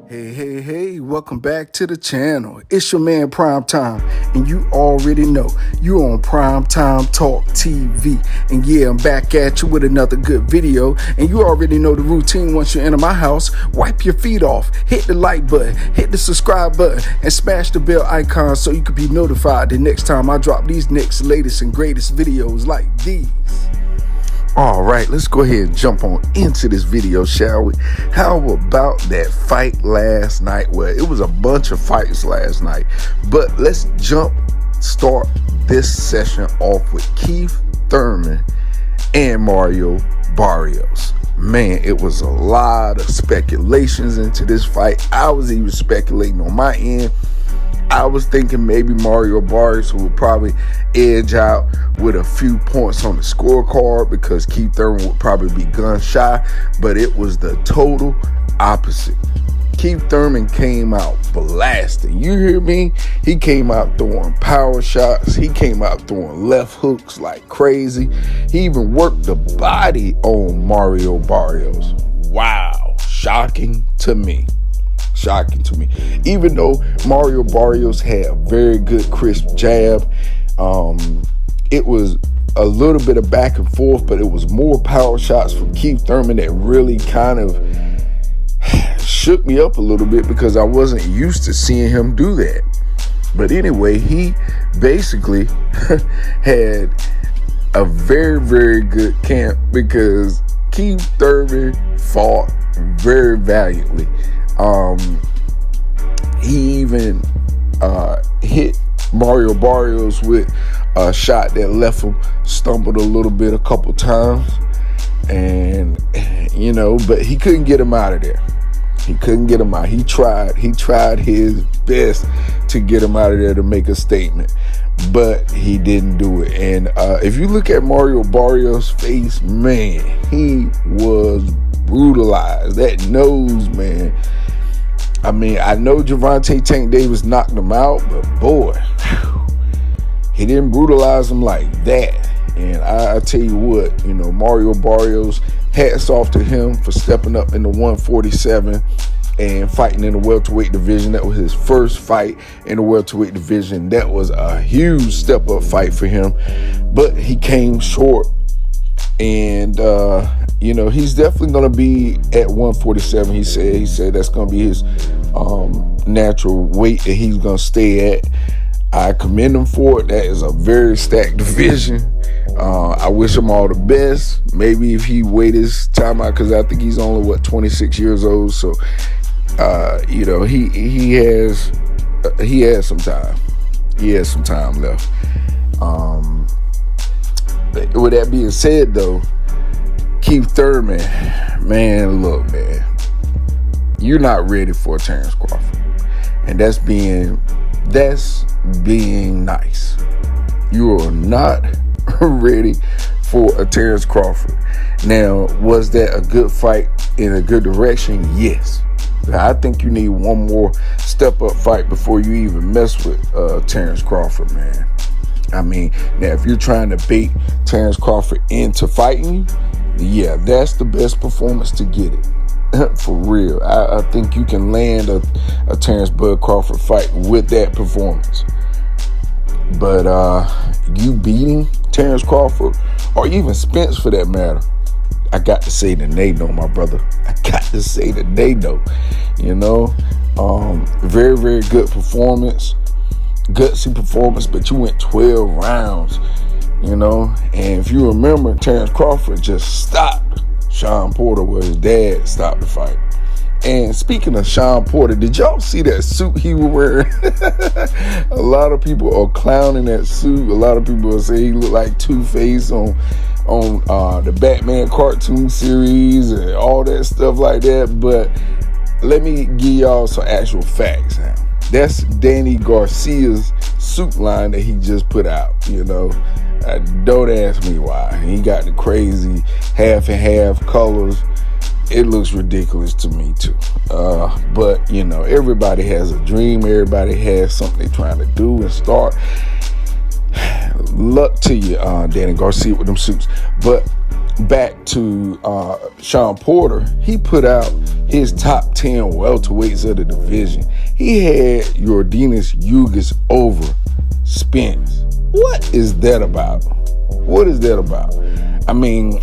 Hey, welcome back to the channel. It's your man Prime Time, and you already know you're on Prime Time Talk TV. And yeah, I'm back at you with another good video, and you already know the routine. Once you enter my house, wipe your feet off, hit the like button, hit the subscribe button, and smash the bell icon so you can be notified the next time I drop these next latest and greatest videos like these. All right, let's go ahead and jump on into this video, shall we? How about that fight last night? Well, it was a bunch of fights last night, but let's start this session off with Keith Thurman and Mario Barrios. Man, it was a lot of speculations into this fight. I was even speculating on my end. I was thinking maybe Mario Barrios would probably edge out with a few points on the scorecard because Keith Thurman would probably be gun shy, but it was the total opposite. Keith Thurman came out blasting. You hear me? He came out throwing power shots. He came out throwing left hooks like crazy. He even worked the body on Mario Barrios. Wow, shocking to me. Even though Mario Barrios had a very good crisp jab, it was a little bit of back and forth, but it was more power shots from Keith Thurman that really kind of shook me up a little bit because I wasn't used to seeing him do that. But anyway, he basically had a very, very good camp because Keith Thurman fought very valiantly. He even hit Mario Barrios with a shot that left him stumbled a little bit a couple times, and but he couldn't get him out of there. He couldn't get him out. He tried his best to get him out of there to make a statement, but he didn't do it. And if you look at Mario Barrios' face, man, he was brutalized. That nose, man. I mean, I know Gervonta Tank Davis knocked him out, but boy, he didn't brutalize him like that. And I tell you what, Mario Barrios, hats off to him for stepping up in the 147 and fighting in the welterweight division. That was his first fight in the welterweight division. That was a huge step up fight for him, but he came short. And he's definitely going to be at 147. He said that's going to be his natural weight that he's going to stay at. I commend him for it. That is a very stacked division. I wish him all the best. Maybe if he wait his time out, because I think he's only 26 years old. So he has some time. He has some time left. With that being said, though, Keith Thurman, man, look, man, you're not ready for Terrence Crawford, and that's being nice. You are not ready for a Terrence Crawford. Now, was that a good fight in a good direction? Yes. I think you need one more step-up fight before you even mess with Terrence Crawford, man. I mean, now if you're trying to bait Terrence Crawford into fighting you, yeah, that's the best performance to get it. For real. I think you can land a Terrence Bud Crawford fight with that performance. But you beating Terrence Crawford, or even Spence for that matter, I got to say that they know, my brother. I got to say that they know. Very, very good performance. Gutsy performance, but you went 12 rounds, and if you remember, Terrence Crawford just stopped Sean Porter where his dad stopped the fight. And speaking of Sean Porter, did y'all see that suit he was wearing? A lot of people are clowning that suit. A lot of people are saying he looked like Two-Face on the Batman cartoon series and all that stuff like that. But let me give y'all some actual facts now. That's Danny Garcia's suit line that he just put out, Don't ask me why. He got the crazy half and half colors. It looks ridiculous to me too. But everybody has a dream. Everybody has something they're trying to do and start. Luck to you, Danny Garcia, with them suits. But back to Sean Porter, he put out his top 10 welterweights of the division. He had Yordenis Ugas over Spence. What is that about? What is that about? I mean,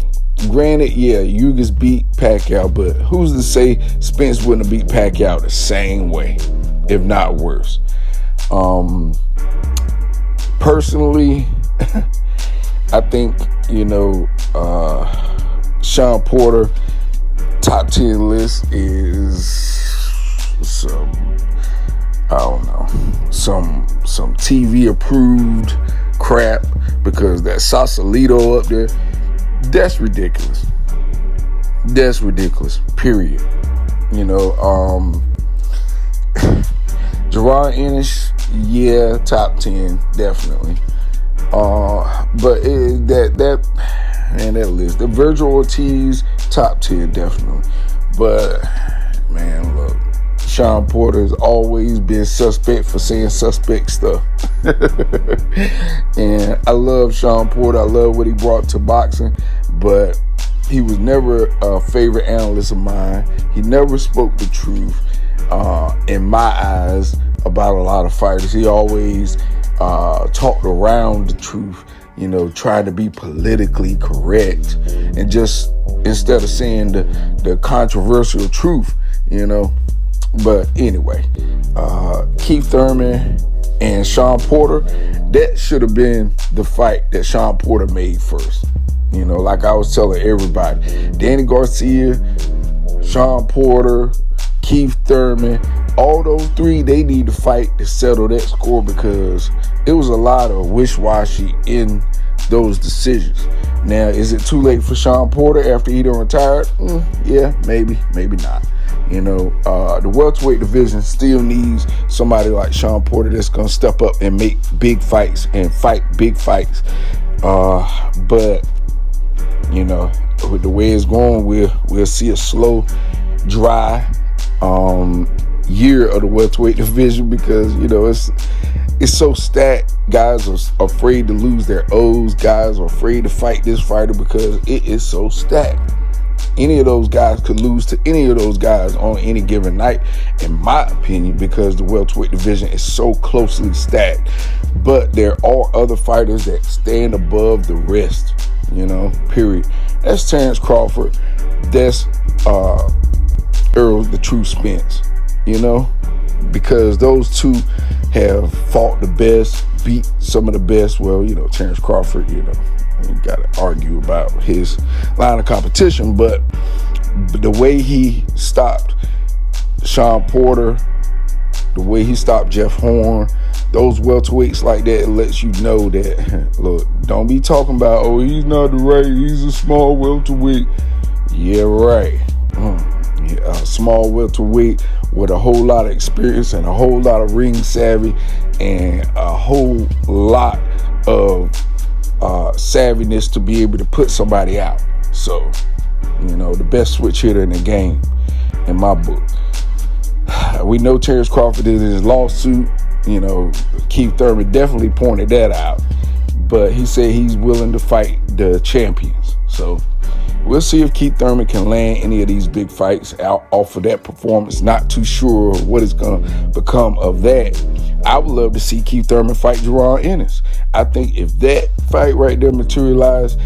granted, yeah, Ugas beat Pacquiao, but who's to say Spence wouldn't have beat Pacquiao the same way, if not worse? Personally, I think, Sean Porter top 10 list is some TV approved crap, because that Sausalito up there, that's ridiculous. That's ridiculous, period. Gerard Ennis, yeah, top 10, definitely. But that list, the Virgil Ortiz, top 10, definitely. But, man, look, Sean Porter has always been suspect for saying suspect stuff. And I love Sean Porter. I love what he brought to boxing, but he was never a favorite analyst of mine. He never spoke the truth, in my eyes, about a lot of fighters. He always talked around the truth, trying to be politically correct, and just instead of saying the controversial truth, But anyway, Keith Thurman and Sean Porter, that should have been the fight that Sean Porter made first. Like I was telling everybody, Danny Garcia, Sean Porter, Keith Thurman, all those three, they need to fight to settle that score, because it was a lot of wish-washy in those decisions. Now, is it too late for Sean Porter after he done retired? Yeah, maybe not. The welterweight division still needs somebody like Sean Porter that's going to step up and make big fights and fight big fights. But, with the way it's going, we'll see a slow, dry year of the welterweight division, because, it's so stacked. Guys are afraid to lose their O's. Guys are afraid to fight this fighter because it is so stacked. Any of those guys could lose to any of those guys on any given night, in my opinion, because the welterweight division is so closely stacked. But there are other fighters that stand above the rest, period. That's Terrence Crawford. That's Earl the True Spence, because those two have fought the best, beat some of the best. Well, Terrence Crawford, you got to argue about his line of competition, but the way he stopped Sean Porter, the way he stopped Jeff Horn, those welterweights like that, it lets you know that, look, don't be talking about, oh, he's not the right, he's a small welterweight. Yeah, right. A small welterweight with a whole lot of experience and a whole lot of ring savvy and a whole lot of savviness to be able to put somebody out. So, the best switch hitter in the game, in my book. We know Terrence Crawford did his lawsuit. Keith Thurman definitely pointed that out, but he said he's willing to fight the champions. So we'll see if Keith Thurman can land any of these big fights out off of that performance. Not too sure what is going to become of that. I would love to see Keith Thurman fight Gerard Ennis. I think if that fight right there materialized,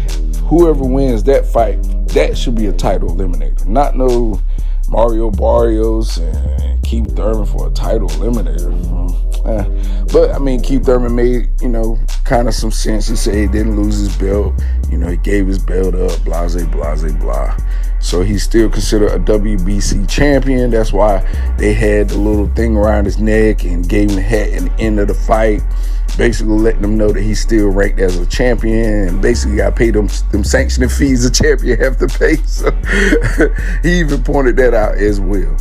whoever wins that fight, that should be a title eliminator. Not no Mario Barrios and Keith Thurman for a title eliminator. But I mean, Keith Thurman made, kind of some sense. He said he didn't lose his belt. He gave his belt up, blase, blase, blah. So he's still considered a WBC champion. That's why they had the little thing around his neck and gave him the hat at the end of the fight, basically letting them know that he's still ranked as a champion, and basically got paid them sanctioning fees a champion have to pay. So he even pointed that out as well.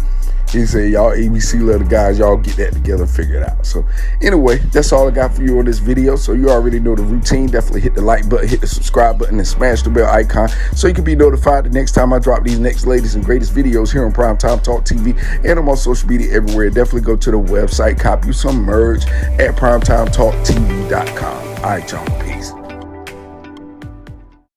He said, y'all ABC letter guys, y'all get that together and figure it out. So anyway, that's all I got for you on this video. So you already know the routine. Definitely hit the like button, hit the subscribe button, and smash the bell icon so you can be notified the next time I drop these next latest and greatest videos here on Primetime Talk TV. And I'm on social media everywhere. Definitely go to the website, cop you some merch at primetimetalktv.com. All right, y'all.